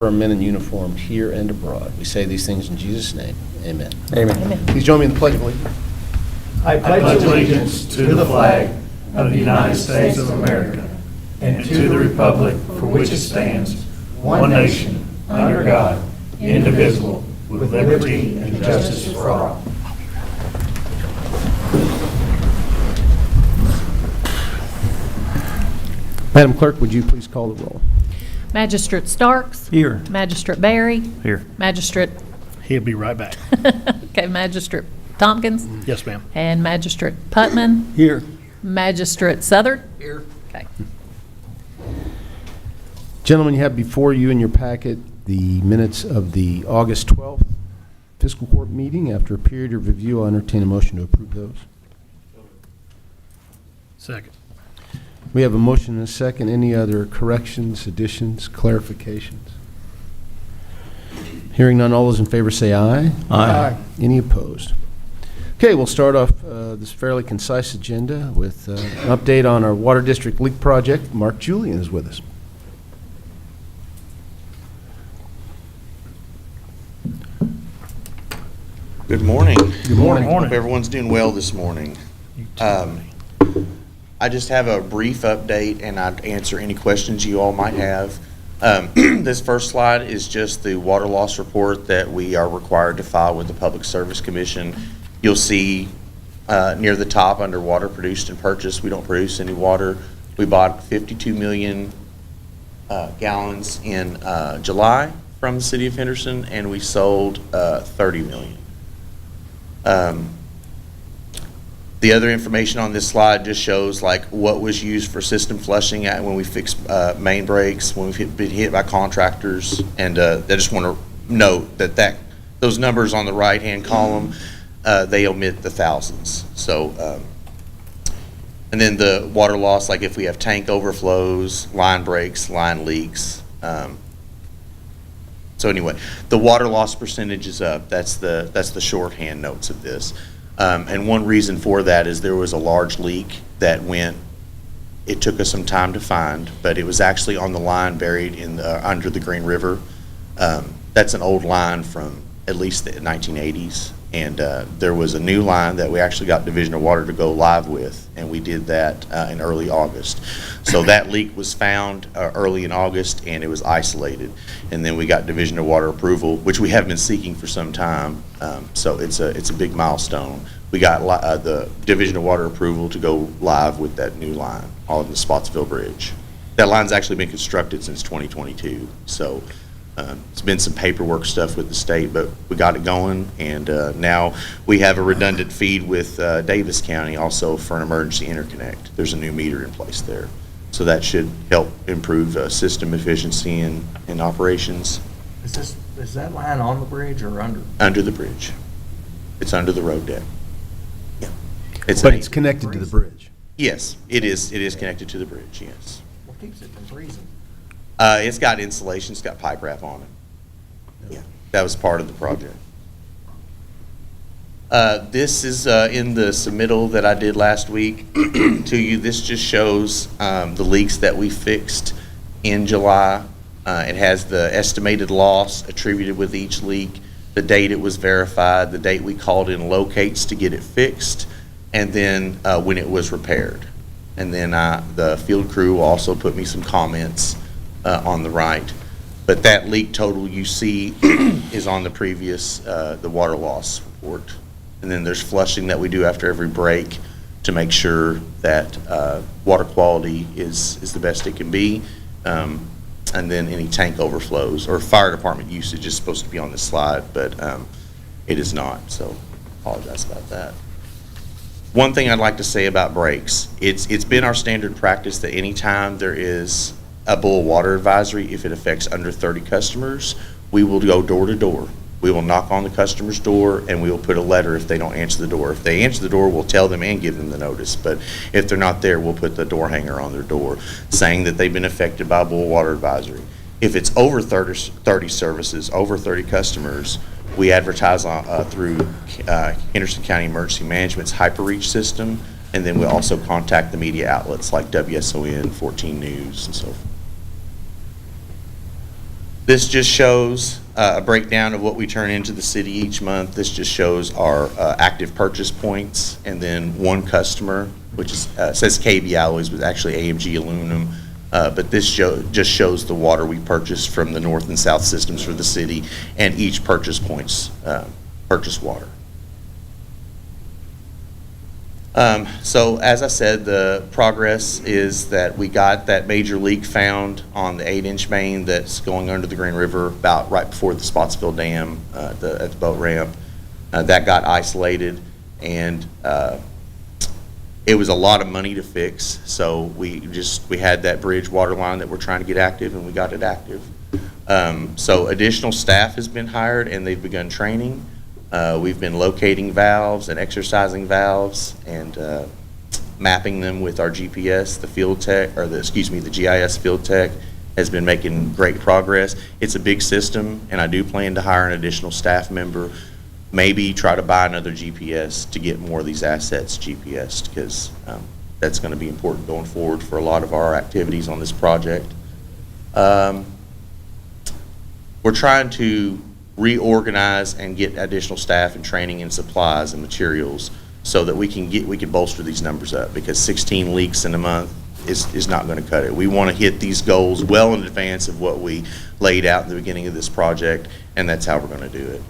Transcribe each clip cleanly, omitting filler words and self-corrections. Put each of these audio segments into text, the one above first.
for men in uniform here and abroad. We say these things in Jesus' name. Amen. Amen. Please join me in the Pledge of Allegiance. I pledge allegiance to the flag of the United States of America and to the republic for which it stands, one nation, under God, indivisible, with liberty and justice for all. Madam Clerk, would you please call the roll? Magistrate Starks. Here. Magistrate Barry. Here. Magistrate, He'll be right back. okay, Magistrate Tompkins. Yes, ma'am. And Magistrate Putman. Here. Magistrate Southard. Here. Okay. Gentlemen, you have before you in your packet the minutes of the August 12th Fiscal Court meeting. After a period of review, I'll entertain a motion to approve those. Second. We have a motion and a second. Any other corrections, additions, clarifications? Hearing none, all those in favor say aye. Aye. Any opposed? Okay, we'll start off this fairly concise agenda with an update on our Water District Leak Project. Mark Julian is with us. Good morning. Good morning. Hope everyone's doing well this morning. I just have a brief update, and I'd answer any questions you all might have. This first slide is just the water loss report that we are required to file with the Public Service Commission. You'll see near the top under water produced and purchased, we don't produce any water. We bought 52 million gallons in July from the city of Henderson, and we sold 30 million. The other information on this slide just shows like what was used for system flushing at when we fixed main breaks, when we've been hit by contractors, and I just want to note that those numbers on the right-hand column, they omit the thousands. So, and then the water loss, like if we have tank overflows, line breaks, line leaks. So anyway, the water loss percentage is up. That's the shorthand notes of this. And one reason for that is there was a large leak that it took us some time to find, but it was actually on the line buried under the Green River. That's an old line from at least the 1980s. And there was a new line that we actually got Division of Water to go live with, and we did that in early August. So that leak was found early in August, and it was isolated. And then we got Division of Water approval, which we have been seeking for some time. So it's a big milestone. We got the Division of Water approval to go live with that new line on the Spotsville Bridge. That line's actually been constructed since 2022. So it's been some paperwork stuff with the state, but we got it going, and now we have a redundant feed with Davis County also for an emergency interconnect. There's a new meter in place there. So that should help improve system efficiency and operations. Is that line on the bridge or under? Under the bridge. It's under the road deck. Yeah. But it's connected to the bridge. Yes, it is. It is connected to the bridge, yes. What keeps it from freezing? It's got insulation, it's got pipe wrap on it. Yeah, that was part of the project. This is in the submittal that I did last week to you. This just shows the leaks that we fixed in July. It has the estimated loss attributed with each leak, the date it was verified, the date we called in locates to get it fixed, and then when it was repaired. And then the field crew also put me some comments on the right, but that leak total you see is on the previous the water loss report. And then there's flushing that we do after every break to make sure that water quality is the best it can be, and then any tank overflows or fire department usage is supposed to be on this slide, but it is not, so apologize about that. One thing I'd like to say about breaks, it's been our standard practice that anytime there is a boil water advisory, if it affects under 30 customers, we will go door to door. We will knock on the customer's door, and we will put a letter if they don't answer the door. If they answer the door, we'll tell them and give them the notice. But if they're not there, we'll put the door hanger on their door saying that they've been affected by a boil water advisory. If it's over 30 services, over 30 customers, we advertise through Henderson County Emergency Management's HyperReach system, and then we'll also contact the media outlets like WSON, 14 News, and so forth. This just shows a breakdown of what we turn into the city each month. This just shows our active purchase points, and then one customer, which is, says KB Alloys, but actually AMG Aluminum. But this just shows the water we purchase from the north and south systems for the city, and each purchase points purchase water. So as I said, the progress is that we got that major leak found on the 8-inch main that's going under the Green River about right before the Spotsville Dam at the boat ramp. That got isolated, and it was a lot of money to fix. So we had that bridge water line that we're trying to get active, and we got it active. So additional staff has been hired, and they've begun training. We've been locating valves and exercising valves and mapping them with our GPS. The field tech, or the GIS field tech has been making great progress. It's a big system, and I do plan to hire an additional staff member, maybe try to buy another GPS to get more of these assets GPSed, because that's going to be important going forward for a lot of our activities on this project. We're trying to reorganize and get additional staff and training and supplies and materials so that we can bolster these numbers up, because 16 leaks in a month is not going to cut it. We want to hit these goals well in advance of what we laid out in the beginning of this project, and that's how we're going to do it.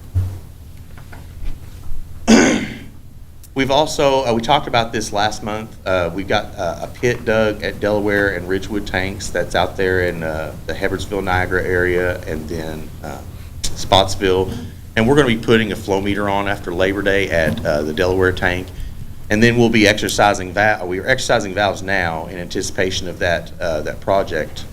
We've also, we talked about this last month, we got a pit dug at Delaware and Ridgewood tanks that's out there in the Hebbardsville, Niagara area, and then Spotsville, and we're going to be putting a flow meter on after Labor Day at the Delaware tank, and then we'll be exercising we are exercising valves now in anticipation of that project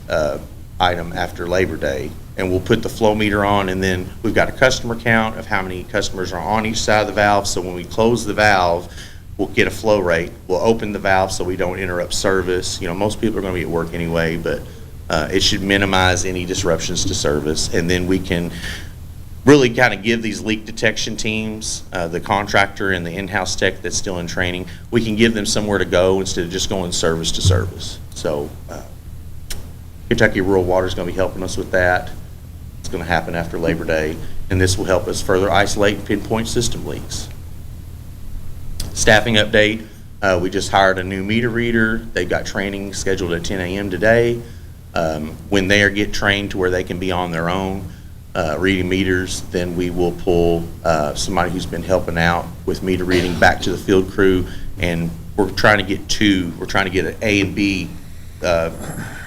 item after Labor Day, and we'll put the flow meter on, and then we've got a customer count of how many customers are on each side of the valve. So when we close the valve, we'll get a flow rate. We'll open the valve so we don't interrupt service. You know, most people are going to be at work anyway, but it should minimize any disruptions to service, and then we can really kind of give these leak detection teams, the contractor and the in-house tech that's still in training, we can give them somewhere to go instead of just going service to service. So Kentucky Rural Water is going to be helping us with that. It's going to happen after Labor Day, and this will help us further isolate and pinpoint system leaks. Staffing update, we just hired a new meter reader. They've got training scheduled at 10 a.m. today. When they get trained to where they can be on their own, reading meters, then we will pull somebody who's been helping out with meter reading back to the field crew, and we're trying to get an A and B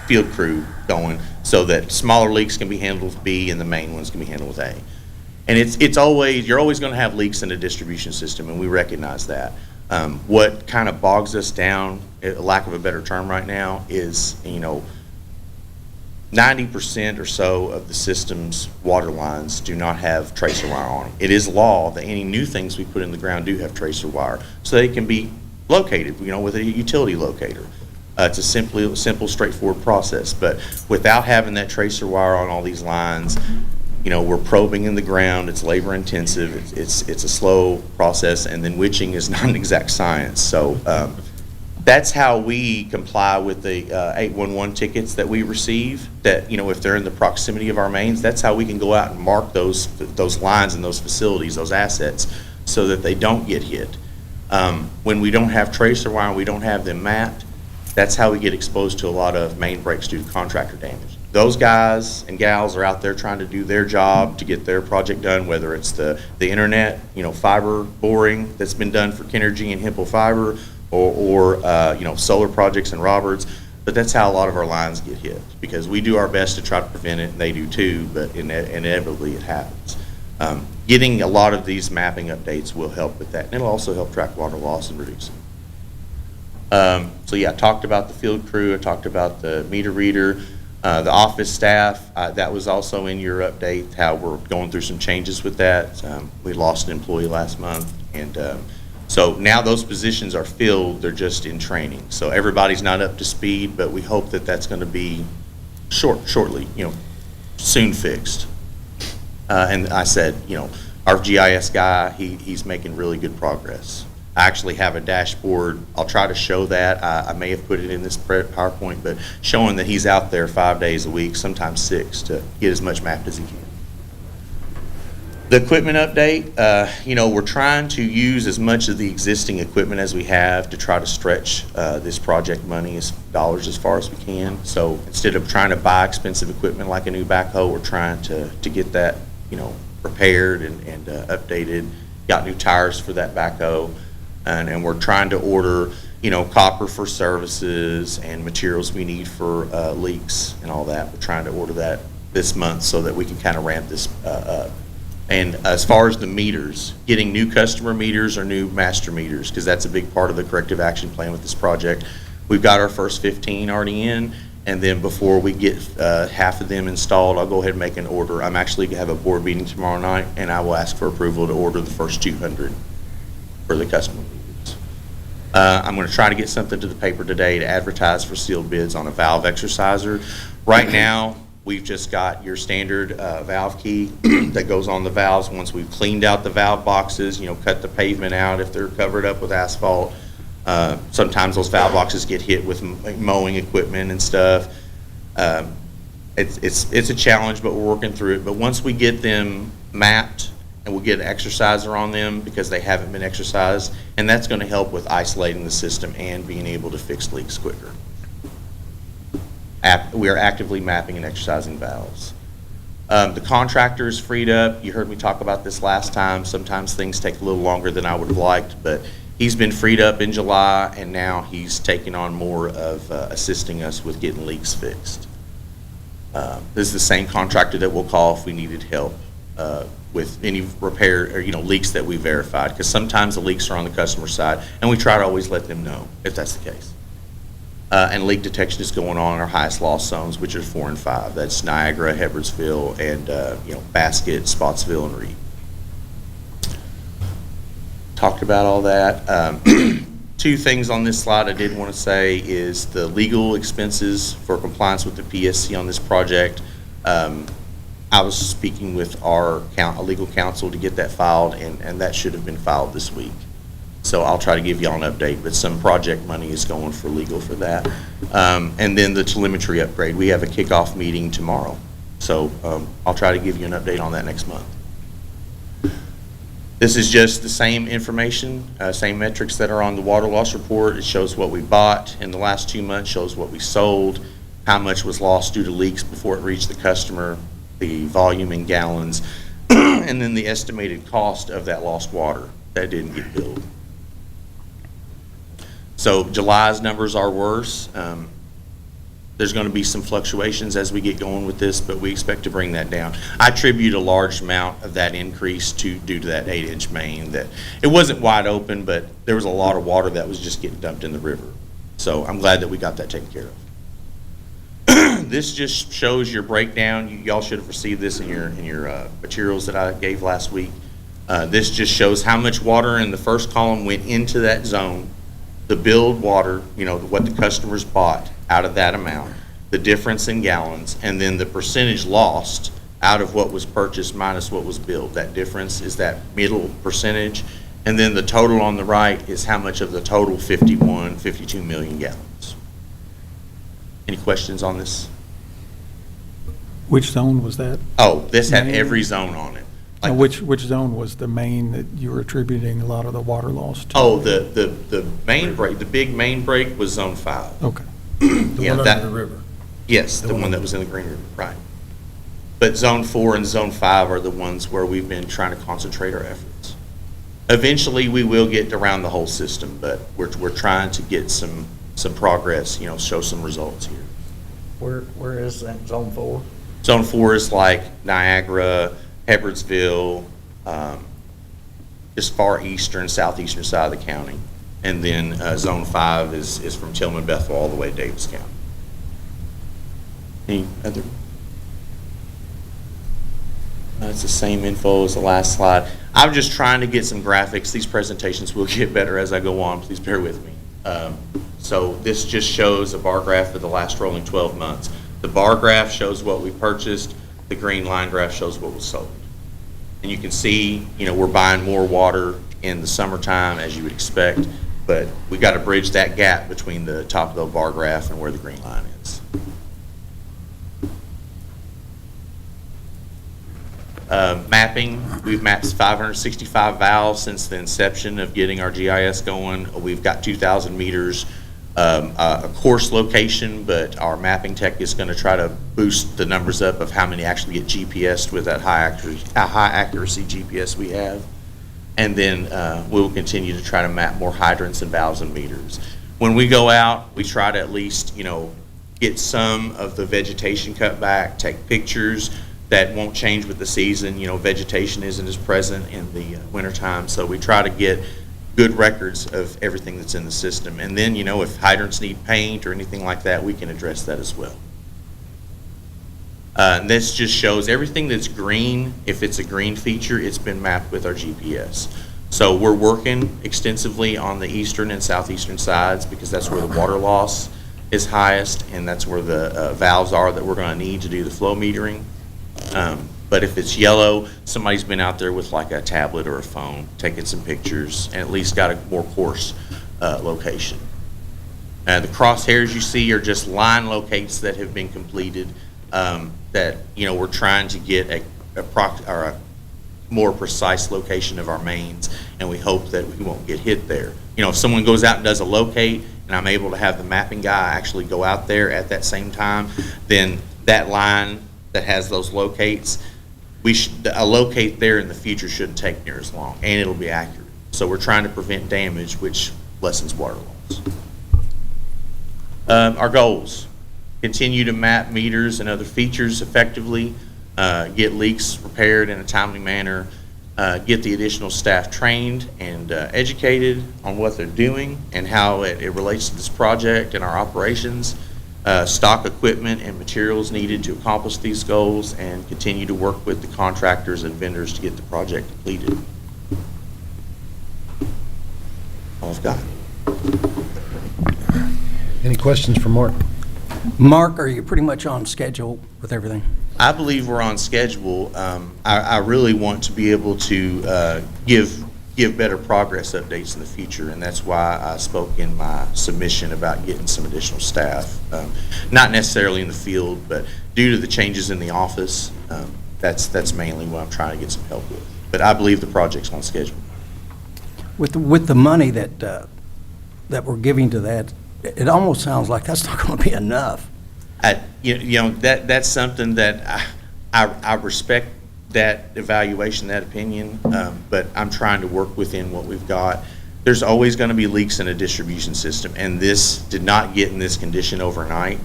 field crew going so that smaller leaks can be handled with B and the main ones can be handled with A. And you're always going to have leaks in a distribution system, and we recognize that. What kind of bogs us down, lack of a better term right now, is 90% or so of the system's water lines do not have tracer wire on them. It is law that any new things we put in the ground do have tracer wire, so they can be located, with a utility locator. It's a simple, straightforward process. But without having that tracer wire on all these lines, we're probing in the ground. It's labor intensive. It's a slow process, and then witching is not an exact science. So that's how we comply with the 811 tickets that we receive, that if they're in the proximity of our mains, that's how we can go out and mark those lines and those facilities, those assets, so that they don't get hit. When we don't have tracer wire, we don't have them mapped, that's how we get exposed to a lot of main breaks due to contractor damage. Those guys and gals are out there trying to do their job to get their project done, whether it's the internet, fiber boring that's been done for Kenergy and Hempel Fiber, or solar projects in Roberts. But that's how a lot of our lines get hit, because we do our best to try to prevent it, and they do too, but inevitably it happens. Getting a lot of these mapping updates will help with that, and it'll also help track water loss and reduce it. So yeah, I talked about the field crew, I talked about the meter reader, the office staff, that was also in your update, how we're going through some changes with that. We lost an employee last month, and so now those positions are filled, they're just in training. So everybody's not up to speed, but we hope that that's going to be shortly, soon fixed. And I said, our GIS guy, he's making really good progress. I actually have a dashboard. I'll try to show that. I may have put it in this PowerPoint, but showing that he's out there 5 days a week, sometimes 6, to get as much mapped as he can. The equipment update, we're trying to use as much of the existing equipment as we have to try to stretch this project money dollars as far as we can. So instead of trying to buy expensive equipment like a new backhoe, we're trying to get that, repaired and updated. Got new tires for that backhoe, and we're trying to order, copper for services and materials we need for leaks and all that. We're trying to order that this month so that we can kind of ramp this up. And as far as the meters, getting new customer meters or new master meters, because that's a big part of the corrective action plan with this project. We've got our first 15 already in, and then before we get half of them installed, I'll go ahead and make an order. I'm actually going to have a board meeting tomorrow night, and I will ask for approval to order the first 200 for the customer meters. I'm going to try to get something to the paper today to advertise for sealed bids on a valve exerciser. Right now, we've just got your standard valve key that goes on the valves. Once we've cleaned out the valve boxes, cut the pavement out if they're covered up with asphalt. Sometimes those valve boxes get hit with mowing equipment and stuff. It's a challenge, but we're working through it. But once we get them mapped, and we'll get an exerciser on them because they haven't been exercised, and that's going to help with isolating the system and being able to fix leaks quicker. We are actively mapping and exercising valves. The contractor is freed up. You heard me talk about this last time. Sometimes things take a little longer than I would have liked, but he's been freed up in July, and now he's taking on more of assisting us with getting leaks fixed. This is the same contractor that we'll call if we needed help with any repair or leaks that we verified, because sometimes the leaks are on the customer side, and we try to always let them know if that's the case. And leak detection is going on in our highest loss zones, which are 4 and 5. That's Niagara, Hebbardsville, and Basket, Spottsville, and Reed. Talked about all that. 2 things on this slide I did want to say is the legal expenses for compliance with the PSC on this project. I was speaking with our legal counsel to get that filed, and that should have been filed this week. So I'll try to give y'all an update, but some project money is going for legal for that. And then the telemetry upgrade, we have a kickoff meeting tomorrow. So I'll try to give you an update on that next month. This is just the same information, same metrics that are on the water loss report. It shows what we bought in the last 2 months, shows what we sold, how much was lost due to leaks before it reached the customer, the volume in gallons, and then the estimated cost of that lost water that didn't get billed. So July's numbers are worse. There's going to be some fluctuations as we get going with this, but we expect to bring that down. I attribute a large amount of that increase due to that 8-inch main. That it wasn't wide open, but there was a lot of water that was just getting dumped in the river. So I'm glad that we got that taken care of. This just shows your breakdown. Y'all should have received this in your materials that I gave last week. This just shows how much water in the first column went into that zone, the billed water, what the customers bought out of that amount, the difference in gallons, and then the percentage lost out of what was purchased minus what was billed. That difference is that middle percentage, and then the total on the right is how much of the total 52 million gallons. Any questions on this? Which zone was that? Oh, this had Main? every zone on it. Now, which zone was the main that you were attributing a lot of the water loss to? Oh, the main break, the big main break was zone 5. Okay. The one under the river. Yes, the one that was in the Green River, right. But zone 4 and zone 5 are the ones where we've been trying to concentrate our efforts. Eventually, we will get around the whole system, but we're trying to get some progress, show some results here. Where is that, zone 4? Zone 4 is like Niagara, Hebbardsville, just far eastern, southeastern side of the county. And then zone 5 is from Tillman, Bethel, all the way to Davis County. Any other? It's the same info as the last slide. I'm just trying to get some graphics. These presentations will get better as I go on. Please bear with me. So this just shows a bar graph for the last rolling 12 months. The bar graph shows what we purchased. The green line graph shows what was sold. And you can see, we're buying more water in the summertime, as you would expect, but we got to bridge that gap between the top of the bar graph and where the green line is. Mapping, we've mapped 565 valves since the inception of getting our GIS going. We've got 2,000 meters, a course location, but our mapping tech is going to try to boost the numbers up of how many actually get GPSed with that high accuracy GPS we have. And then we'll continue to try to map more hydrants and valves and meters. When we go out, we try to at least, get some of the vegetation cut back, take pictures. That won't change with the season. Vegetation isn't as present in the wintertime, so we try to get good records of everything that's in the system. And then, if hydrants need paint or anything like that, we can address that as well. And this just shows everything that's green. If it's a green feature, it's been mapped with our GPS. So we're working extensively on the eastern and southeastern sides because that's where the water loss is highest, and that's where the valves are that we're going to need to do the flow metering. But if it's yellow, somebody's been out there with like a tablet or a phone, taking some pictures, and at least got a more coarse location. The crosshairs you see are just line locates that have been completed that, we're trying to get a more precise location of our mains, and we hope that we won't get hit there. If someone goes out and does a locate, and I'm able to have the mapping guy actually go out there at that same time, then that line that has those locates, a locate there in the future shouldn't take near as long, and it'll be accurate. So we're trying to prevent damage, which lessens water loss. Our goals: continue to map meters and other features effectively, get leaks repaired in a timely manner, get the additional staff trained and educated on what they're doing and how it relates to this project and our operations. Stock equipment and materials needed to accomplish these goals, and continue to work with the contractors and vendors to get the project completed. All I've got. Any questions for Mark? Mark, are you pretty much on schedule with everything? I believe we're on schedule. I really want to be able to give better progress updates in the future, and that's why I spoke in my submission about getting some additional staff. Not necessarily in the field, but due to the changes in the office, that's mainly what I'm trying to get some help with. But I believe the project's on schedule. With the money that we're giving to that, it almost sounds like that's not going to be enough. That's something that I respect that evaluation, that opinion, but I'm trying to work within what we've got. There's always going to be leaks in a distribution system, and this did not get in this condition overnight.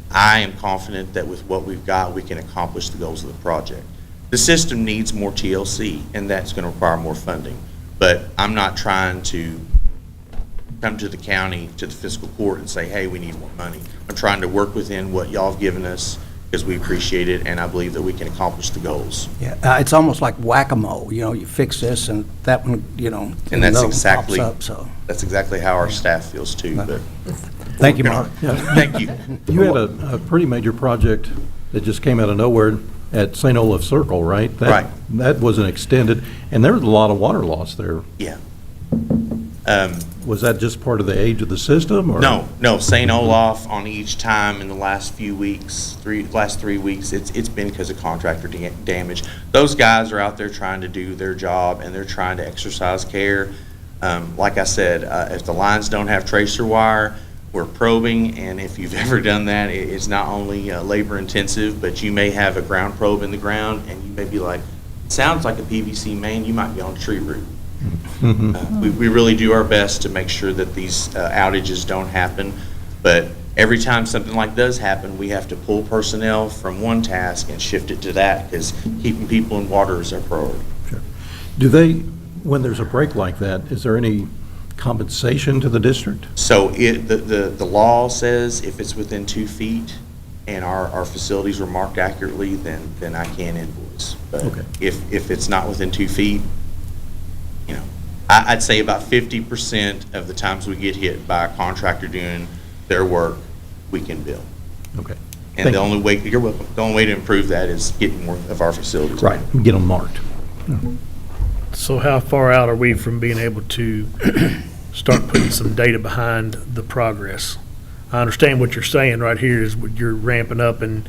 I am confident that with what we've got, we can accomplish the goals of the project. The system needs more TLC, and that's going to require more funding, but I'm not trying to come to the county, to the fiscal court, and say, hey, we need more money. I'm trying to work within what y'all have given us, because we appreciate it, and I believe that we can accomplish the goals. Yeah, it's almost like whack-a-mole. You fix this and that one, And that's exactly pops up, so. That's exactly how our staff feels too. But Thank you, Mark. thank you. You had a pretty major project that just came out of nowhere at St. Olaf Circle, right? Right. That wasn't extended, and there was a lot of water loss there. Yeah. Was that just part of the age of the system, or? No. St. Olaf on each time in the last few weeks, last 3 weeks, it's been because of contractor damage. Those guys are out there trying to do their job, and they're trying to exercise care. Like I said, if the lines don't have tracer wire, we're probing, and if you've ever done that, it's not only labor intensive, but you may have a ground probe in the ground, and you may be like, it sounds like a PVC main, you might be on a tree root. We really do our best to make sure that these outages don't happen, but every time something like does happen, we have to pull personnel from one task and shift it to that, because keeping people in water is our priority. Sure. Do they, when there's a break like that, is there any compensation to the district? So the law says if it's within 2 feet and our facilities were marked accurately, then I can invoice. But Okay. if it's not within 2 feet, I'd say about 50% of the times we get hit by a contractor doing their work, we can bill. Okay. And Thank the you. only way, you're welcome, the only way to improve that is getting more of our facilities. Right, get them marked. So how far out are we from being able to start putting some data behind the progress? I understand what you're saying right here is you're ramping up, and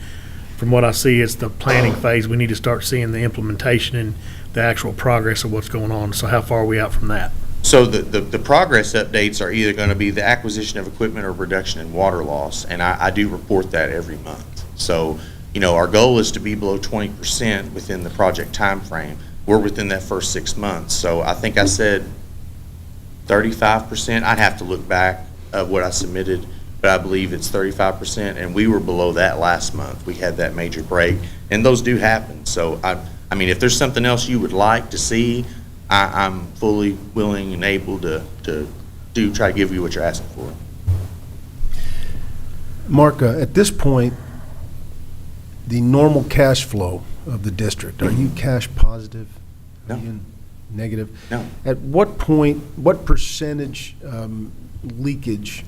from what I see, it's the planning phase. We need to start seeing the implementation and the actual progress of what's going on. So how far are we out from that? So the progress updates are either going to be the acquisition of equipment or reduction in water loss, and I do report that every month. So, our goal is to be below 20% within the project timeframe. We're within that first 6 months. So I think I said 35%. I'd have to look back of what I submitted, but I believe it's 35%, and we were below that last month. We had that major break, and those do happen. So, I mean, if there's something else you would like to see, I'm fully willing and able to try to give you what you're asking for. Mark, at this point, the normal cash flow of the district, are you cash positive? No. Are you negative? No. At what point, what percentage leakage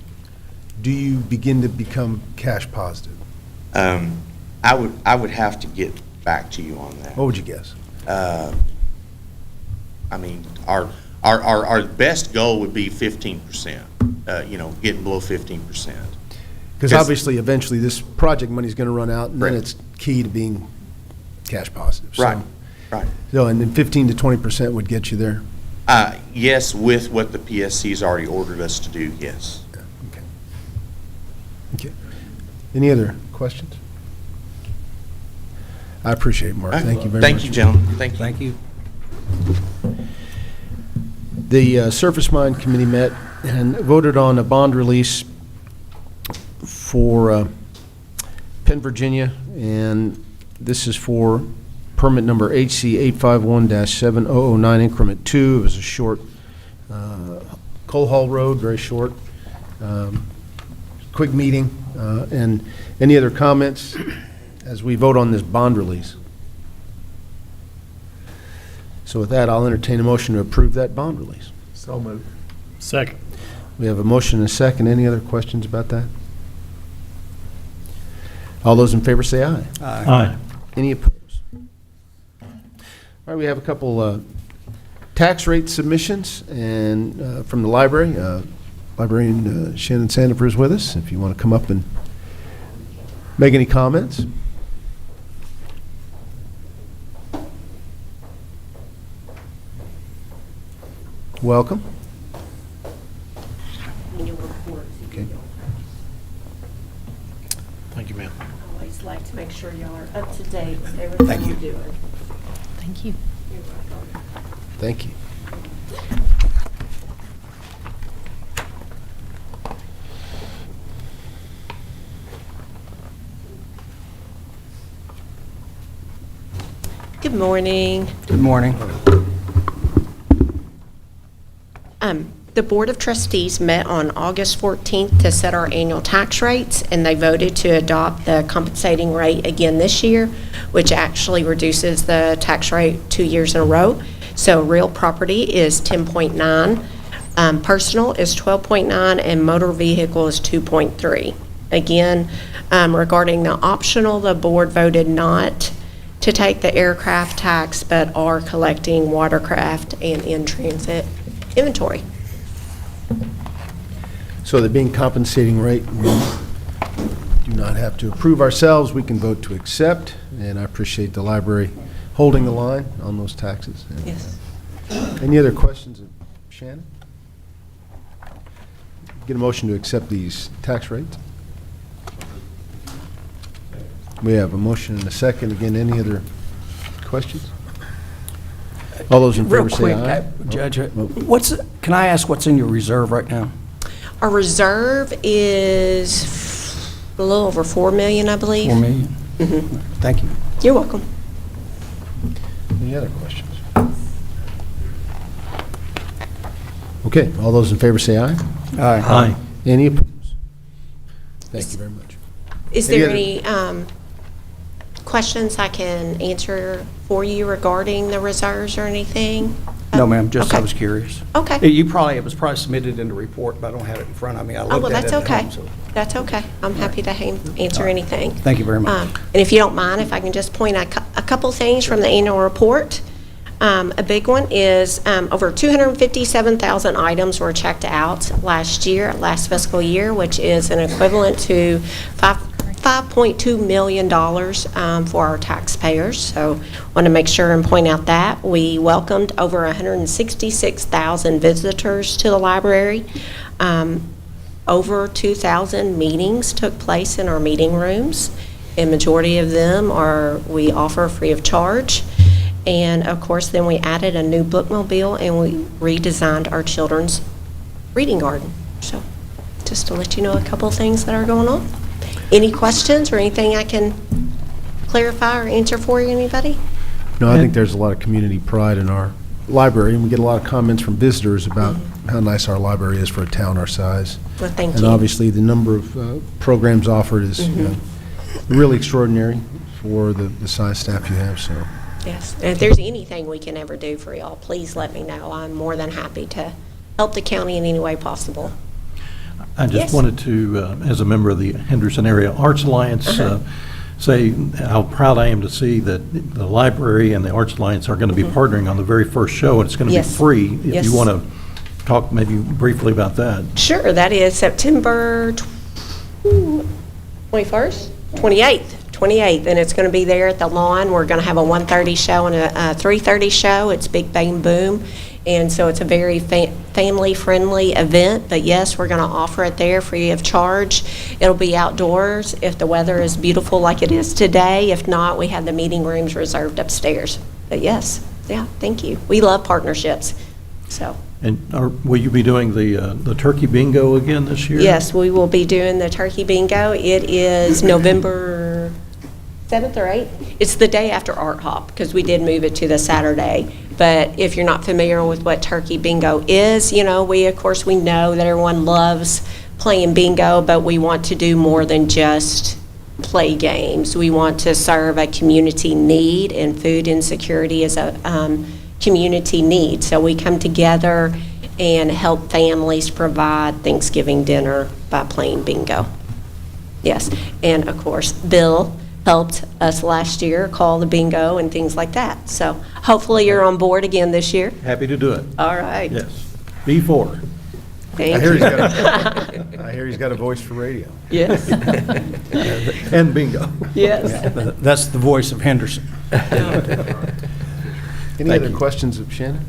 do you begin to become cash positive? I would have to get back to you on that. What would you guess? I mean, our best goal would be 15%, getting below 15%. Because obviously, eventually, this project money is going to run out, and then Correct. it's key to being cash positive. Right, right. So, and then 15 to 20% would get you there? Yes, with what the PSC has already ordered us to do, yes. Okay. Okay. Any other questions? I appreciate it, Mark. Thank you very much. Thank you, gentlemen. Thank you. Thank you. The Surface Mine Committee met and voted on a bond release for Penn, Virginia, and this is for permit number HC 851-7009, increment 2. It was a short coal haul road, very short, quick meeting. And any other comments as we vote on this bond release? So with that, I'll entertain a motion to approve that bond release. So moved. Second. We have a motion and a second. Any other questions about that? All those in favor say aye. Aye. Any opposed? All right, we have a couple tax rate submissions and from the library. Librarian Shannon Sandifer is with us, if you want to come up and make any comments. Welcome. Annual reports. Okay. Thank you, ma'am. I always like to make sure y'all are up to date with everything you're doing. Thank you. You're welcome. Thank you. Good morning. Good morning. The Board of Trustees met on August 14th to set our annual tax rates, and they voted to adopt the compensating rate again this year, which actually reduces the tax rate 2 years in a row. So real property is 10.9, personal is 12.9, and motor vehicle is 2.3. Again, regarding the optional, the board voted not to take the aircraft tax, but are collecting watercraft and in-transit inventory. So there being compensating rate, we do not have to approve ourselves. We can vote to accept, and I appreciate the library holding the line on those taxes. And, Yes. any other questions of Shannon? Get a motion to accept these tax rates. We have a motion and a second. Again, any other questions? All those in favor Real say quick, aye. Judge, Oh. can I ask what's in your reserve right now? Our reserve is a little over 4 million, I believe. 4 million? Mhm. Thank you. You're welcome. Any other questions? Okay, all those in favor say aye. Aye. Any opposed? Thank you very much. Is Any there other- any questions I can answer for you regarding the reserves or anything? No, ma'am, just I Okay. was curious. Okay. It was probably submitted in the report, but I don't have it in front of me. I Oh, looked well, at that's it at okay. home, so. That's okay. I'm happy to answer anything. Thank you very much. And if you don't mind, if I can just point out a couple things from the annual report. A big one is over 257,000 items were checked out last fiscal year, which is an equivalent to $5.2 million for our taxpayers. So want to make sure and point out that. We welcomed over 166,000 visitors to the library. Over 2,000 meetings took place in our meeting rooms. A majority of them we offer free of charge. And of course, then we added a new bookmobile and we redesigned our children's reading garden. So just to let you know a couple of things that are going on. Any questions or anything I can clarify or answer for you, anybody? No, I think there's a lot of community pride in our library, and we get a lot of comments from visitors about how nice our library is for a town our size. Well, thank And you. obviously, the number of programs offered is really extraordinary for the size staff you have, so. Yes, and if there's anything we can ever do for y'all, please let me know. I'm more than happy to help the county in any way possible. I just Yes. wanted to, as a member of the Henderson Area Arts Alliance, say how proud I am to see that the library and the Arts Alliance are going to be partnering on the very first show, and it's going to be Yes. free. If Yes. you want to talk maybe briefly about that. Sure, that is September 21st? 28th, and it's going to be there at the Lawn. We're going to have a 1:30 show and a 3:30 show. It's Big Bang Boom, and so it's a very family-friendly event, but yes, we're going to offer it there free of charge. It'll be outdoors if the weather is beautiful like it is today. If not, we have the meeting rooms reserved upstairs. But yes, yeah, thank you. We love partnerships, so. And will you be doing the turkey bingo again this year? Yes, we will be doing the turkey bingo. It is November 7th or 8th. It's the day after Art Hop, because we did move it to the Saturday. But if you're not familiar with what turkey bingo is, we know that everyone loves playing bingo, but we want to do more than just play games. We want to serve a community need, and food insecurity is a community need. So we come together and help families provide Thanksgiving dinner by playing bingo. Yes, and of course, Bill helped us last year call the bingo and things like that. So hopefully you're on board again this year. Happy to do it. All right. Yes. B4. Thank you. I hear he's got a voice for radio. Yes, And bingo. yes. That's the voice of Henderson. Any Thank other you. questions of Shannon?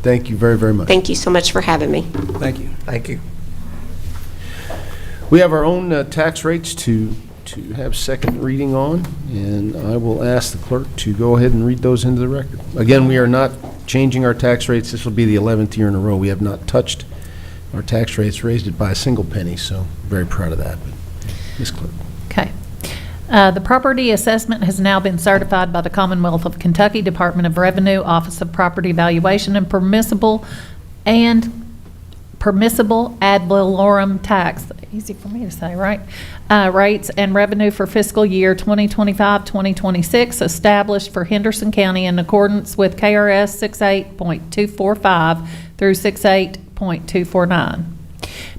Thank you very, very much. Thank you so much for having me. Thank you. Thank you. We have our own tax rates to have second reading on, and I will ask the clerk to go ahead and read those into the record. Again, we are not changing our tax rates. This will be the 11th year in a row. We have not touched our tax rates, raised it by a single penny, so very proud of that. Ms. Clerk. Okay. The property assessment has now been certified by the Commonwealth of Kentucky Department of Revenue, Office of Property Valuation, and permissible ad valorem tax, easy for me to say, right? Rates and revenue for fiscal year 2025-2026 established for Henderson County in accordance with KRS 68.245 through 68.249.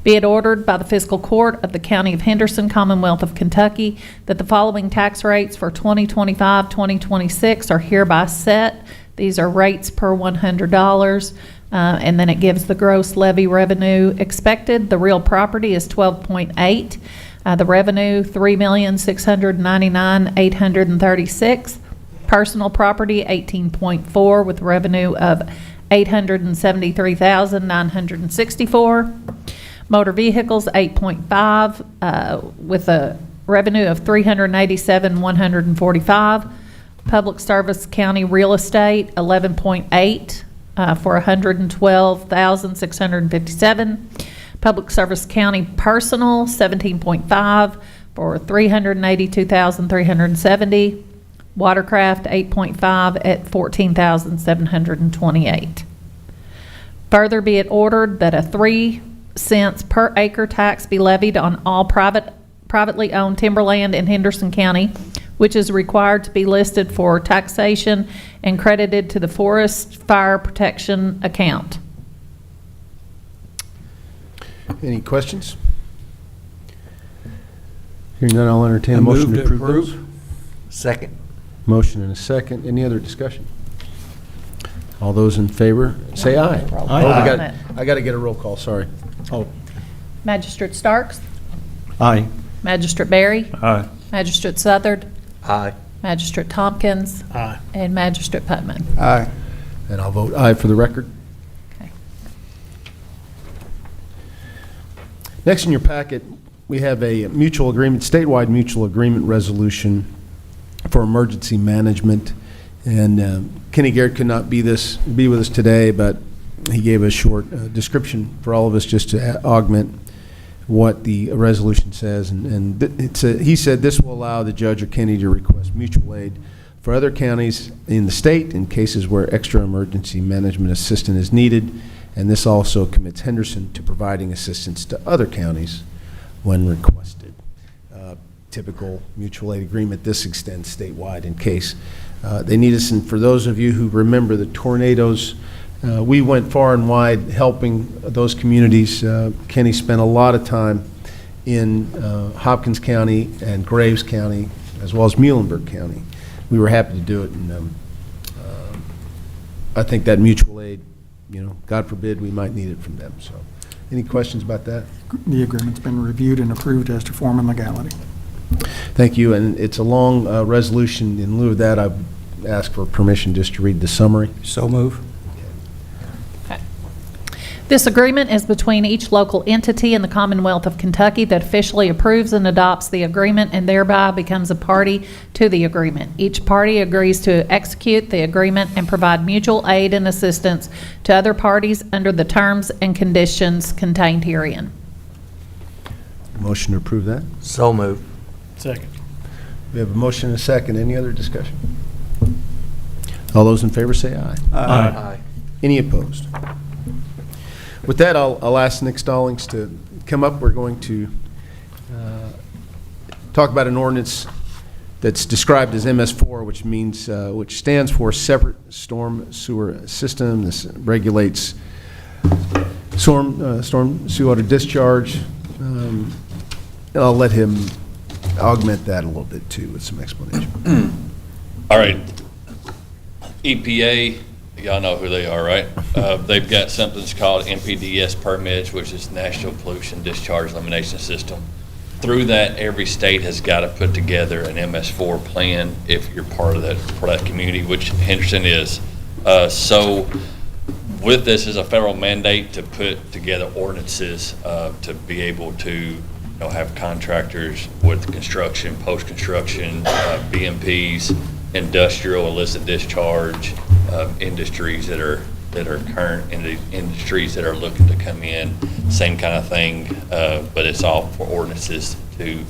Be it ordered by the Fiscal Court of the County of Henderson, Commonwealth of Kentucky, that the following tax rates for 2025-2026 are hereby set. These are rates per $100, and then it gives the gross levy revenue expected. The real property is 12.8. The revenue, $3,699,836. Personal property, 18.4, with revenue of $873,964. Motor vehicles, 8.5, with a revenue of $387,145. Public service county real estate, 11.8, for $112,657. Public service county personal, 17.5, for $382,370. Watercraft, 8.5 at $14,728. Further be it ordered that a 3 cents per acre tax be levied on all privately owned timberland in Henderson County, which is required to be listed for taxation and credited to the Forest Fire Protection account. Any questions? Hearing none, I'll entertain a motion to approve those. Second. Motion and a second. Any other discussion? All those in favor, say aye. Roll Oh, call. I got to get a roll call, sorry. Oh, Magistrate Starks? aye. Magistrate Barry? Aye. Magistrate Southard? Aye. Magistrate Tompkins? Aye. And Magistrate Putman. Aye. And I'll vote aye for the record. Okay. Next in your packet, we have a mutual agreement, statewide mutual agreement resolution for emergency management. And Kenny Garrett could not be with us today, but he gave a short description for all of us just to augment what the resolution says. And he said this will allow the judge or Kenny to request mutual aid for other counties in the state in cases where extra emergency management assistance is needed. And this also commits Henderson to providing assistance to other counties when requested. Typical mutual aid agreement. This extends statewide in case they need us. And for those of you who remember the tornadoes, we went far and wide helping those communities. Kenny spent a lot of time in Hopkins County and Graves County, as well as Muhlenberg County. We were happy to do it, and I think that mutual aid, God forbid we might need it from them. So, any questions about that? The agreement's been reviewed and approved as to form and legality. Thank you, and it's a long resolution. In lieu of that, I ask for permission just to read the summary. So move. This agreement is between each local entity in the Commonwealth of Kentucky that officially approves and adopts the agreement and thereby becomes a party to the agreement. Each party agrees to execute the agreement and provide mutual aid and assistance to other parties under the terms and conditions contained herein. Motion to approve that. So moved. Second. We have a motion and a second. Any other discussion? All those in favor say aye. Aye. Any opposed? With that, I'll ask Nick Stallings to come up. We're going to talk about an ordinance that's described as MS4, which stands for Separate Storm Sewer System. This regulates storm sewer discharge. And I'll let him augment that a little bit too with some explanation. All right. EPA, y'all know who they are, right? They've got something that's called NPDES permits, which is National Pollution Discharge Elimination System. Through that, every state has got to put together an MS4 plan if you're part of that community, which Henderson is. So with this is a federal mandate to put together ordinances to be able to have contractors with construction, post-construction, BMPs, industrial illicit discharge, industries that are current in the industries that are looking to come in, same kind of thing, but it's all for ordinances to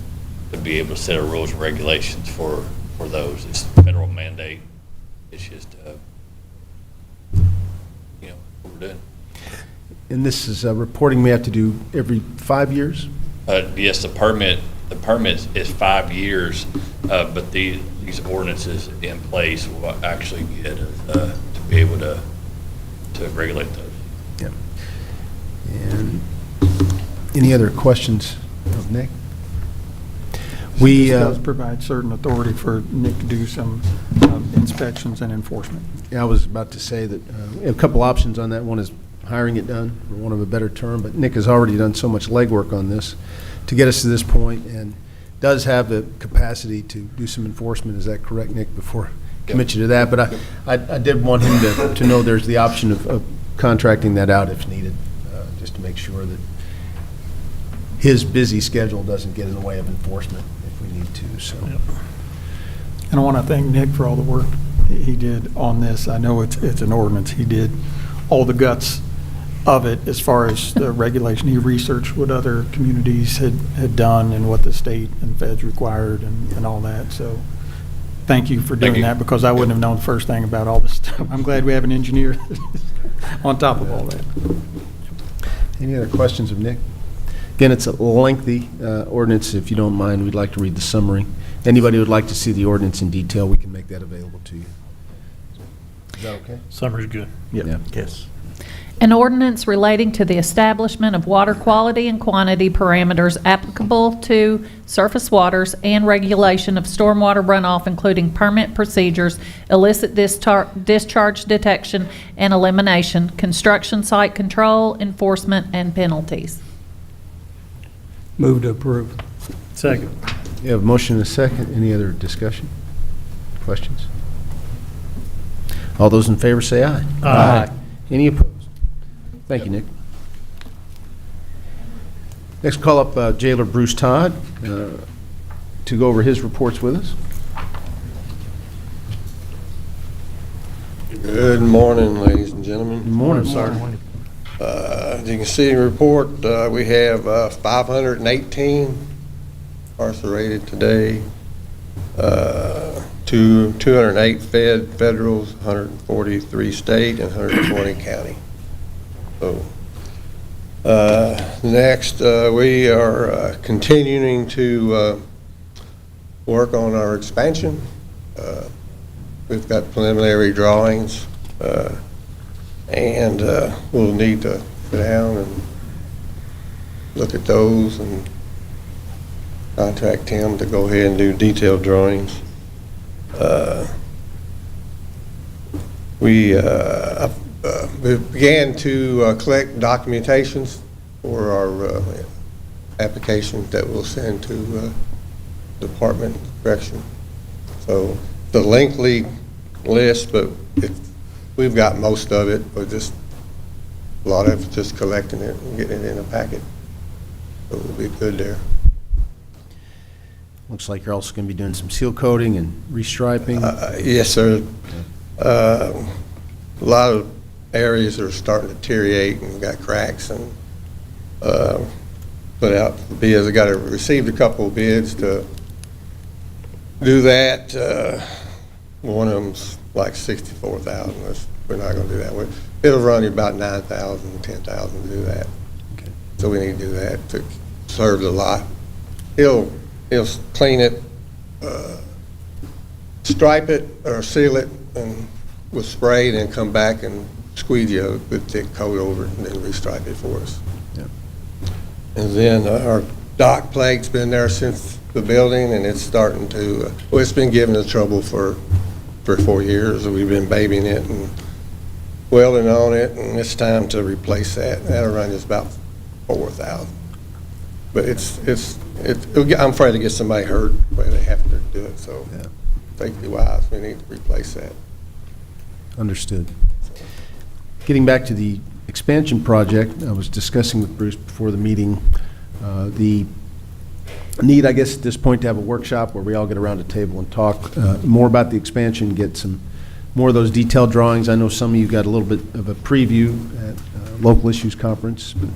be able to set rules and regulations for those. It's a federal mandate. It's just what we're doing. And this is reporting we have to do every 5 years? Yes, the permit is 5 years, but these ordinances in place will actually get to be able to regulate those. Yeah. And any other questions of Nick? This does provide certain authority for Nick to do some inspections and enforcement. Yeah, I was about to say that we have a couple options on that. One is hiring it done, for want of a better term, but Nick has already done so much legwork on this to get us to this point and does have the capacity to do some enforcement. Is that correct, Nick, before I commit you to that? But I did want him to know there's the option of contracting that out if needed, just to make sure that his busy schedule doesn't get in the way of enforcement if we need to. So, And I want to thank Nick for all the work he did on this. I know it's an ordinance. He did all the guts of it as far as the regulation. He researched what other communities had done and what the state and feds required and all that. So thank you for doing that, because I wouldn't have known the first thing about all this stuff. I'm glad we have an engineer on top of all that. any other questions of Nick? Again, it's a lengthy ordinance. If you don't mind, we'd like to read the summary. Anybody who would like to see the ordinance in detail, we can make that available to you. Is that okay? Summer's good. Yeah. Yes. An ordinance relating to the establishment of water quality and quantity parameters applicable to surface waters and regulation of stormwater runoff, including permit procedures, illicit discharge detection and elimination, construction site control, enforcement, and penalties. Move to approve. Second. You have a motion and a second. Any other discussion? Questions? All those in favor say aye. Aye. Any opposed? Thank you, Nick. Next, call up Jailer Bruce Todd to go over his reports with us. Good morning, ladies and gentlemen. Good morning, Sergeant. As you can see in the report, we have 518 incarcerated today, 208 federals, 143 state, and 120 county. So, next, we are continuing to work on our expansion. We've got preliminary drawings, and we'll need to sit down and look at those and contact him to go ahead and do detailed drawings. We began to collect documentations for our applications that we'll send to Department of Correction. So the lengthy list, but we've got most of it, but just a lot of it just collecting it and getting it in a packet. So we'll be good there. Looks like you're also going to be doing some seal coating and restriping. Yes, sir. A lot of areas are starting to deteriorate and got cracks, and put out bids. I received a couple of bids to do that. One of them's like $64,000. We're not going to do that. It'll run you about $9,000, $10,000 to do that. Okay. So we need to do that to serve the lot. He'll clean it, stripe it or seal it and with spray, then come back and squeeze you a good thick coat over it and then restripe it for us. Yeah. And then our dock plate's been there since the building, and it's starting to, well, it's been giving us trouble for 3 or 4 years. We've been babying it and welding on it, and it's time to replace that. That'll run us about $4,000. But I'm afraid to get somebody hurt where they have to do it, so Yeah. safety wise, we need to replace that. Understood. Getting back to the expansion project, I was discussing with Bruce before the meeting, the need, I guess, at this point to have a workshop where we all get around a table and talk more about the expansion, get some more of those detailed drawings. I know some of you got a little bit of a preview at Local Issues Conference, but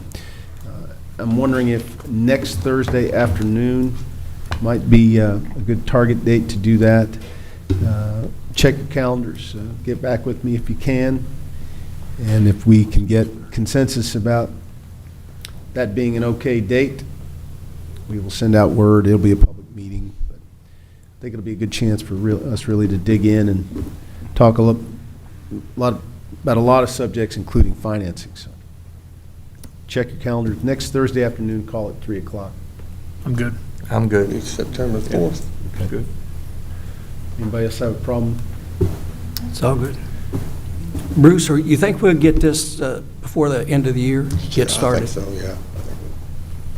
I'm wondering if next Thursday afternoon might be a good target date to do that. Check your calendars, get back with me if you can, and if we can get consensus about that being an okay date, we will send out word. It'll be a public meeting, but I think it'll be a good chance for us really to dig in and talk about a lot of subjects, including financing. So check your calendars. Next Thursday afternoon, call at 3 o'clock. I'm good. I'm good. It's September 4th. Okay. Good. Anybody else have a problem? It's all good. Bruce, you think we'll get this before the end of the year? Get started? I think so, yeah.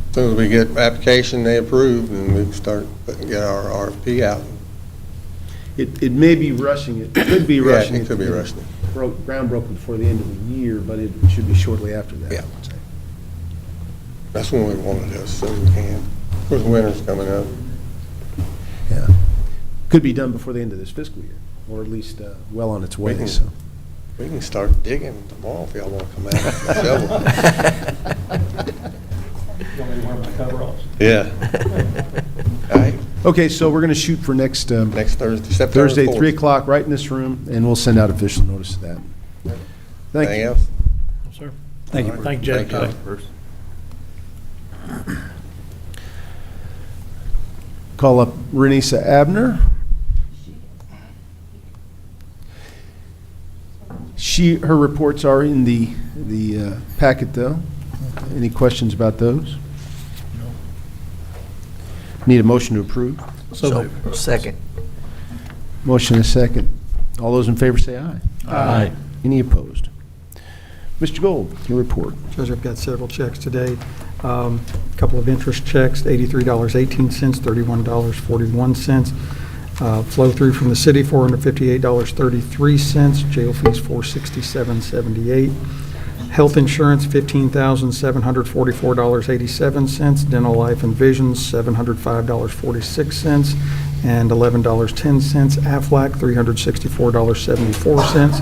As soon as we get application, they approve, and we can start get our RFP out. It may be rushing it. It could be rushing Yeah, it could be rushing it. Ground broken before the end of the year, but it should be shortly after that. Yeah. That's when we want to do it, as soon as we can. Of course, winter's coming up. Yeah. Could be done before the end of this fiscal year, or at least well on its way, so. We can start digging tomorrow if y'all want to come out and shovel. Yeah. All right. Okay, so we're going to shoot for next Next Thursday, September 4th. Thursday, 3 o'clock, right in this room, and we'll send out official notice of that. Thank Anything you. else? Sir. Thank you. Thank you, Jeff. Thank you. Call up Renisa Abner. Her reports are in the packet, though. Any questions about those? Need a motion to approve? Second. Motion and a second. All those in favor say aye. Aye. Any opposed? Mr. Gold, your report. Judge, I've got several checks today. A couple of interest checks, $83.18, $31.41. Flow through from the city, $458.33. Jail fees, $467.78. Health insurance, $15,744.87. Dental, life, and vision, $705.46 and $11.10. Aflac, $364.74.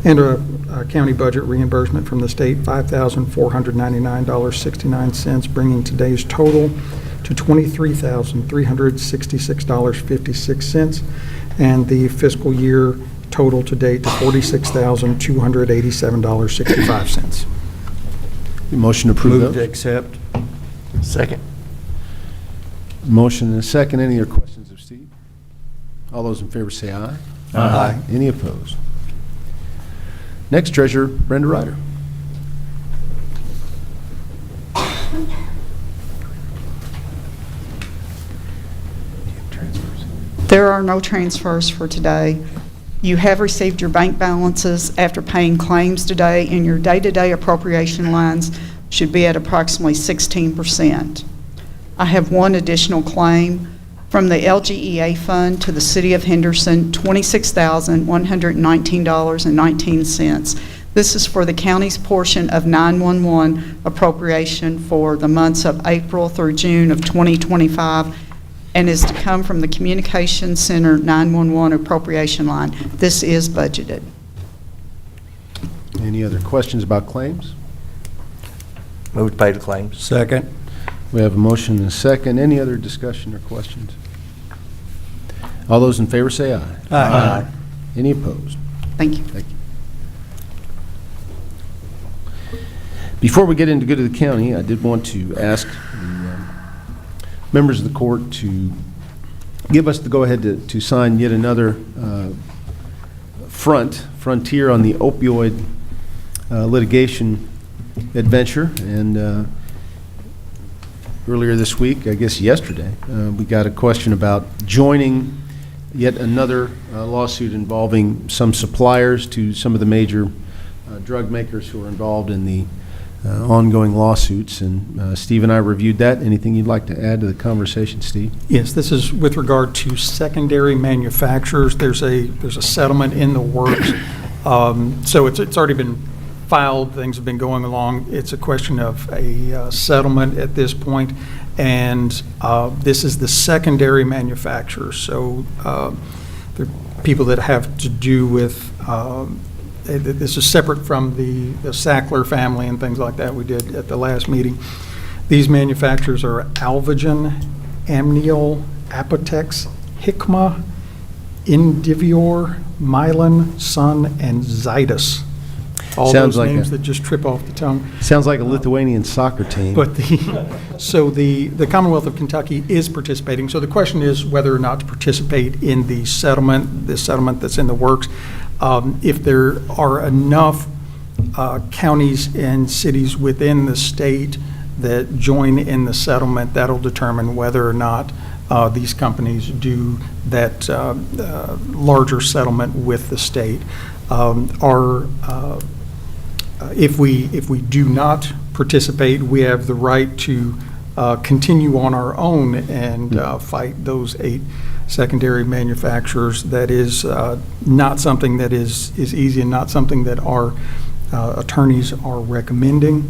And a county budget reimbursement from the state, $5,499.69, bringing today's total to $23,366.56, and the fiscal year total to date to $46,287.65. Motion to approve Move to those. accept. Second. Motion and a second. Any other questions of Steve? All those in favor say aye. Aye. Any opposed? Next, Treasurer Brenda Ryder. There are no transfers for today. You have received your bank balances after paying claims today, and your day-to-day appropriation lines should be at approximately 16%. I have one additional claim from the LGEA fund to the City of Henderson, $26,119.19. This is for the county's portion of 911 appropriation for the months of April through June of 2025, and is to come from the Communications Center 911 appropriation line. This is budgeted. Any other questions about claims? Move to pay the claims. Second. We have a motion and a second. Any other discussion or questions? All those in favor say aye. Aye. Any opposed? Thank you. Thank you. Before we get into good of the county, I did want to ask the members of the court to give us the go-ahead to sign yet another frontier on the opioid litigation adventure. And earlier this week, I guess yesterday, we got a question about joining yet another lawsuit involving some suppliers to some of the major drug makers who are involved in the ongoing lawsuits. And Steve and I reviewed that. Anything you'd like to add to the conversation, Steve? Yes, this is with regard to secondary manufacturers. There's a settlement in the works. So it's already been filed. Things have been going along. It's a question of a settlement at this point, and this is the secondary manufacturers. So the people that have to do with this is separate from the Sackler family and things like that we did at the last meeting. These manufacturers are Alvogen, Amneal, Apotex, Hikma, Indivior, Mylan, Sun, and Zydus. All Sounds those like names a- that just trip off the tongue. Sounds like a Lithuanian soccer team. But the Commonwealth of Kentucky is participating. So the question is whether or not to participate in the settlement that's in the works. If there are enough counties and cities within the state that join in the settlement, that'll determine whether or not these companies do that larger settlement with the state. If we do not participate, we have the right to continue on our own and fight those 8 secondary manufacturers. That is not something that is easy, and not something that our attorneys are recommending.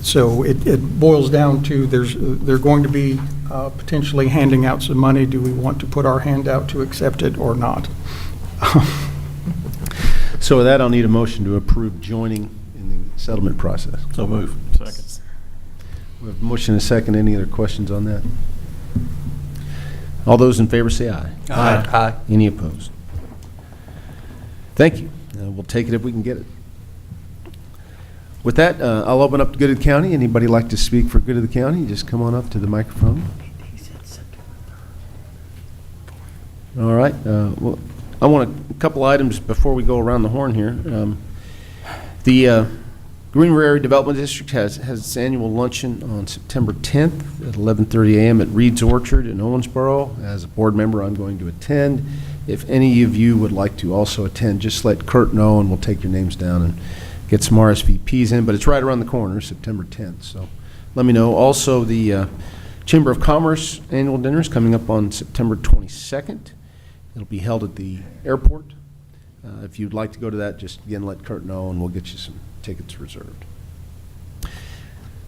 So it boils down to they're going to be potentially handing out some money. Do we want to put our hand out to accept it or not? So with that, I'll need a motion to approve joining in the settlement process. So move. Second. We have a motion and a second. Any other questions on that? All those in favor say aye. Aye. Any opposed? Thank you. We'll take it if we can get it. With that, I'll open up to Good of the County. Anybody like to speak for Good of the County? Just come on up to the microphone. All right. Well, I want a couple items before we go around the horn here. The Green Prairie Development District has its annual luncheon on September 10th at 11:30 a.m. at Reed's Orchard in Owensboro. As a board member, I'm going to attend. If any of you would like to also attend, just let Kurt know, and we'll take your names down and get some RSVPs in. But it's right around the corner, September 10th, so let me know. Also, the Chamber of Commerce annual dinner is coming up on September 22nd. It'll be held at the airport. If you'd like to go to that, just again let Kurt know, and we'll get you some tickets reserved.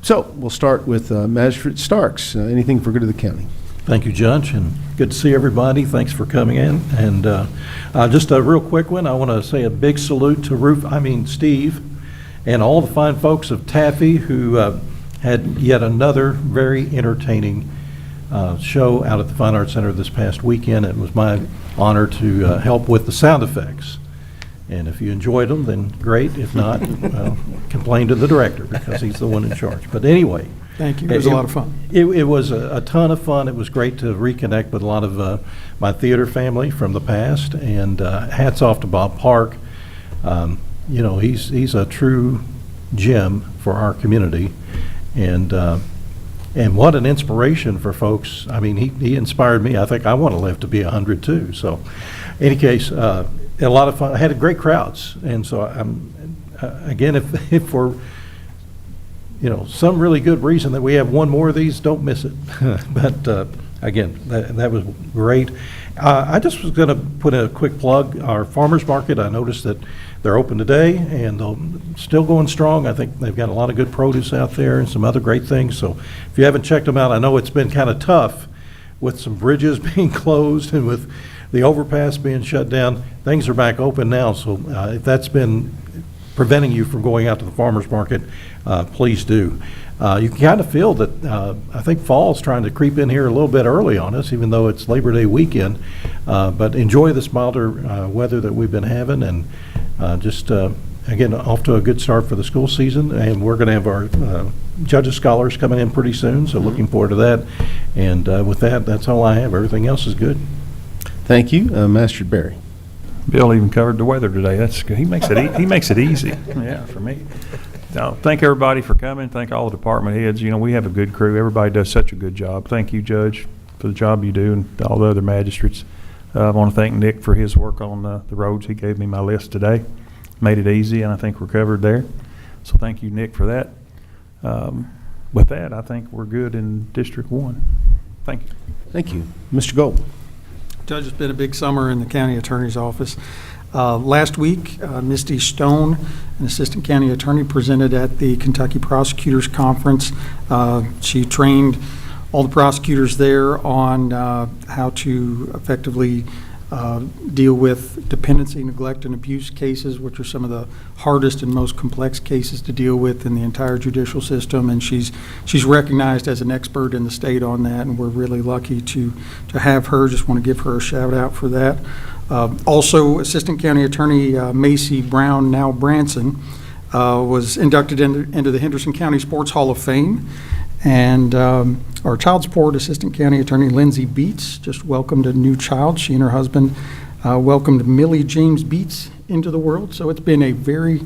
So we'll start with Magistrate Starks. Anything for good of the county? Thank you, Judge, and good to see everybody. Thanks for coming in. And just a real quick one, I want to say a big salute to Steve, and all the fine folks of Taffy who had yet another very entertaining show out at the Fine Arts Center this past weekend. It was my honor to help with the sound effects. And if you enjoyed them, then great. If not, well, complain to the director because he's the one in charge. But anyway. Thank you. It was a lot of fun. It was a ton of fun. It was great to reconnect with a lot of my theater family from the past. And hats off to Bob Park. He's a true gem for our community. And what an inspiration for folks. I mean, he inspired me. I think I want to live to be 100 too. So, in any case, a lot of fun. I had great crowds, and so again, if for some really good reason that we have one more of these, don't miss it. But again, that was great. I just was going to put a quick plug. Our farmers market. I noticed that they're open today, and they're still going strong. I think they've got a lot of good produce out there and some other great things. So if you haven't checked them out, I know it's been kind of tough with some bridges being closed and with the overpass being shut down. Things are back open now. So if that's been preventing you from going out to the farmers market, please do. You can kind of feel that I think fall's trying to creep in here a little bit early on us, even though it's Labor Day weekend. But enjoy this milder weather that we've been having, and again, off to a good start for the school season. And we're going to have our Judges Scholars coming in pretty soon, so looking forward to that. And with that, that's all I have. Everything else is good. Thank you. Master Barry. Bill even covered the weather today. That's good. He makes it easy. Yeah, for me. Now, thank everybody for coming. Thank all the department heads. We have a good crew. Everybody does such a good job. Thank you, Judge, for the job you do, and all the other magistrates. I want to thank Nick for his work on the roads. He gave me my list today. Made it easy, and I think we're covered there. So thank you, Nick, for that. With that, I think we're good in District 1. Thank you. Thank you. Mr. Gold. Judge, it's been a big summer in the county attorney's office. Last week, Misty Stone, an assistant county attorney, presented at the Kentucky Prosecutors Conference. She trained all the prosecutors there on how to effectively deal with dependency, neglect, and abuse cases, which are some of the hardest and most complex cases to deal with in the entire judicial system. And she's recognized as an expert in the state on that, and we're really lucky to have her. Just want to give her a shout out for that. Also, Assistant County Attorney Macy Brown, now Branson, was inducted into the Henderson County Sports Hall of Fame. And our child support assistant county attorney, Lindsay Beats, just welcomed a new child. She and her husband welcomed Millie James Beats into the world. So it's been a very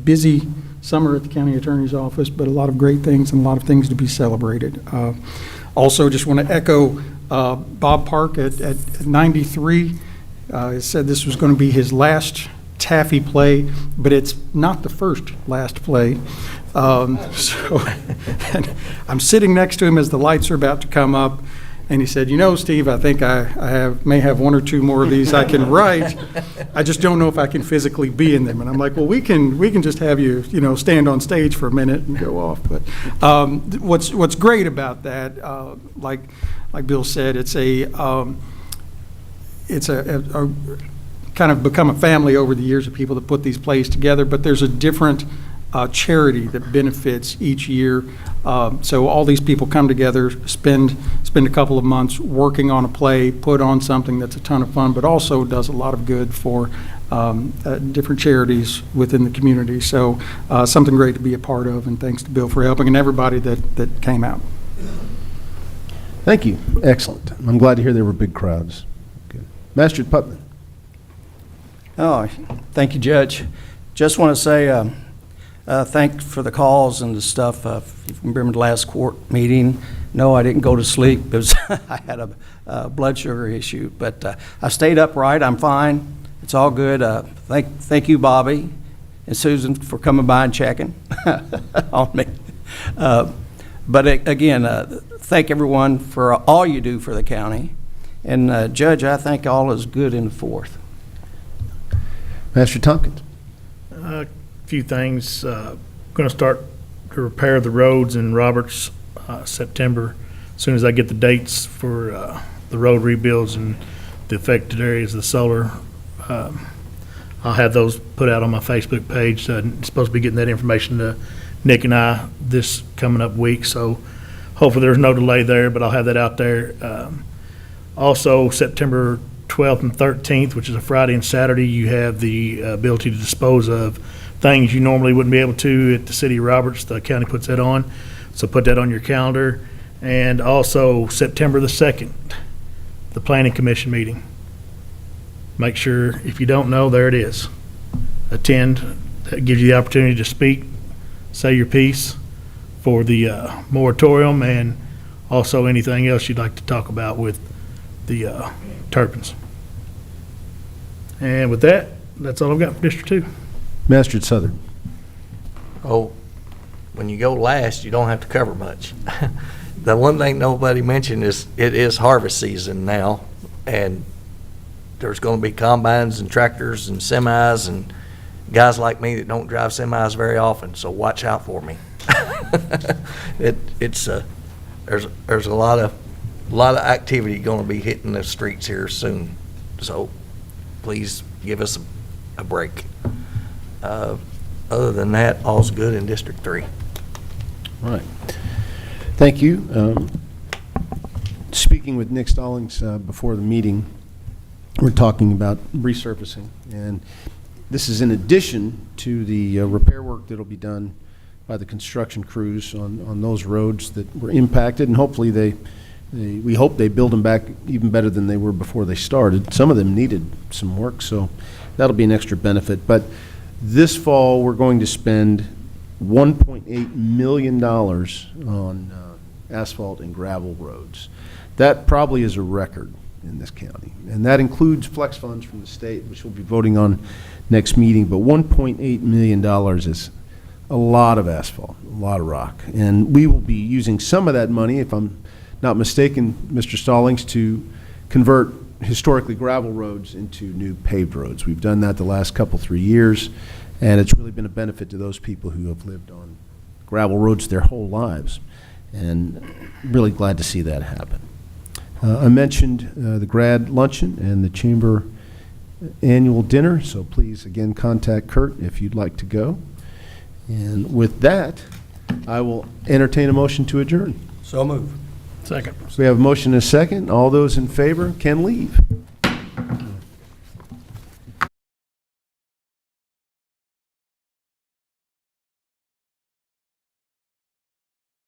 busy summer at the county attorney's office, but a lot of great things and a lot of things to be celebrated. Also, just want to echo Bob Park at 93. He said this was going to be his last Taffy play, but it's not the first last play. So and I'm sitting next to him as the lights are about to come up, and he said, Steve, I think I may have one or two more of these I can write. I just don't know if I can physically be in them. And I'm like, well, we can just have you, stand on stage for a minute and go off. But what's great about that, like Bill said, it's a kind of become a family over the years of people that put these plays together, but there's a different charity that benefits each year. So all these people come together, spend a couple of months working on a play, put on something that's a ton of fun, but also does a lot of good for different charities within the community. So something great to be a part of, and thanks to Bill for helping, and everybody that came out. Thank you. Excellent. I'm glad to hear there were big crowds. Good. Master Putnam. Oh, thank you, Judge. Just want to say thank for the calls and the stuff. If you remember the last court meeting, no, I didn't go to sleep because I had a blood sugar issue. But I stayed upright. I'm fine. It's all good. Thank you, Bobby and Susan, for coming by and checking on me. But again, thank everyone for all you do for the county. And Judge, I think all is good in the fourth. Master Tompkins. A few things. Going to start to repair the roads in Roberts September. As soon as I get the dates for the road rebuilds and the affected areas of the solar, I'll have those put out on my Facebook page. I'm supposed to be getting that information to Nick and I this coming up week, so hopefully there's no delay there, but I'll have that out there. Also, September 12th and 13th, which is a Friday and Saturday, you have the ability to dispose of things you normally wouldn't be able to at the city of Roberts. The county puts that on, so put that on your calendar. And also, September the 2nd, the Planning Commission meeting. Make sure, if you don't know, there it is. Attend. That gives you the opportunity to speak, say your piece for the moratorium, and also anything else you'd like to talk about with the Turpins. And with that, that's all I've got for District 2. Master Southern. Oh, when you go last, you don't have to cover much. The one thing nobody mentioned is it is harvest season now, and there's going to be combines and tractors and semis and guys like me that don't drive semis very often, so watch out for me. There's a lot of activity going to be hitting the streets here soon, so please give us a break. Other than that, all's good in District 3. All right. Thank you. Speaking with Nick Stallings before the meeting, we're talking about resurfacing, and this is in addition to the repair work that'll be done by the construction crews on those roads that were impacted, and hopefully we hope they build them back even better than they were before they started. Some of them needed some work, so that'll be an extra benefit. But this fall, we're going to spend $1.8 million on asphalt and gravel roads. That probably is a record in this county, and that includes flex funds from the state, which we'll be voting on next meeting. But $1.8 million is a lot of asphalt, a lot of rock, and we will be using some of that money, if I'm not mistaken, Mr. Stallings, to convert historically gravel roads into new paved roads. We've done that the last 3 years, and it's really been a benefit to those people who have lived on gravel roads their whole lives, and really glad to see that happen. I mentioned the grad luncheon and the chamber annual dinner, so please, again, contact Kurt if you'd like to go. And with that, I will entertain a motion to adjourn. So move. Second. So we have a motion and a second. All those in favor can leave.